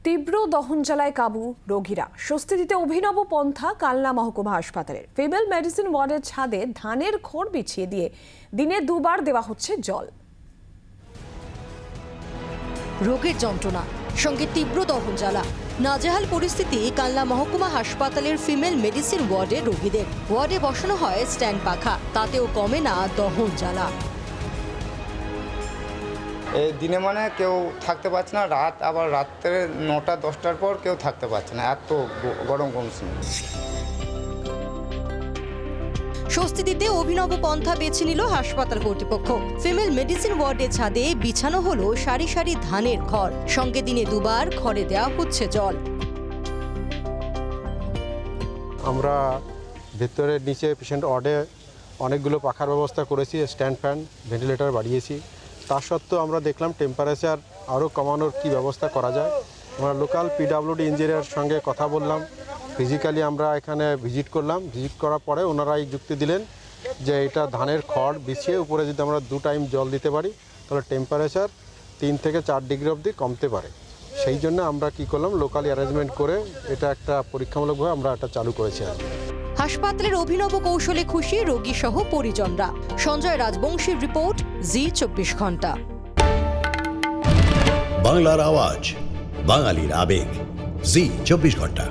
তীব্র দহন জ্বালায় কাবু রোগীরা। স্বস্তি দিতে অভিনব পন্থা কালনা মহকুমা হাসপাতালের। ফিমেল মেডিসিন ওয়ার্ডের ছাদে ধানের খড় বিছিয়ে দিয়ে দিনে দুবার দেওয়া হচ্ছে জল। রোগের যন্ত্রণা সঙ্গে তীব্র দহন জ্বালা, নাজেহাল পরিস্থিতি কালনা মহকুমা হাসপাতালের ফিমেল মেডিসিন ওয়ার্ডের রোগীদের। ওয়ার্ডে বসানো হয় স্ট্যান্ড পাখা, তাতেও কমে না দহন জ্বালা। এই দিনে মানে কেউ থাকতে পারছে না, রাত আবার রাত্রে 9টা-10টার পর কেউ থাকতে পারছে না, এত গরম কমছে। স্বস্তি দিতে অভিনব পন্থা বেছে নিল হাসপাতাল কর্তৃপক্ষ। ফিমেল মেডিসিন ওয়ার্ডের ছাদে বিছানো হলো সারি সারি ধানের খড়, সঙ্গে দিনে দুবার খড়ে দেওয়া হচ্ছে জল। আমরা ভেতরে নিচে পেশেন্ট ওয়ার্ডে অনেকগুলো পাখার ব্যবস্থা করেছি, স্ট্যান্ড ফ্যান, ভেন্টিলেটর বাড়িয়েছি। তা সত্ত্বেও আমরা দেখলাম টেম্পারেচার আরও কমানোর কি ব্যবস্থা করা যায়। আমরা লোকাল পিডাব্লিউডি ইঞ্জিনিয়ারের সঙ্গে কথা বললাম, ফিজিক্যালি আমরা এখানে ভিজিট করলাম। ভিজিট করার পরে ওনারা এই যুক্তি দিলেন যে এটা ধানের খড় বিছিয়ে উপরে যদি আমরা 2 টাইম জল দিতে পারি তাহলে টেম্পারেচার 3 থেকে 4 ডিগ্রি অবধি কমতে পারে। সেই জন্য আমরা কি করলাম, লোকালি অ্যারেঞ্জমেন্ট করে এটা একটা পরীক্ষামূলকভাবে আমরা এটা চালু করেছি আজকে। হাসপাতালের অভিনব কৌশলে খুশি রোগী সহ পরিজনরা। সঞ্জয় রাজবংশীর রিপোর্ট, জি 24 ঘন্টা। বাংলার আওয়াজ, বাঙালির আবেগ, জি 24 ঘন্টা।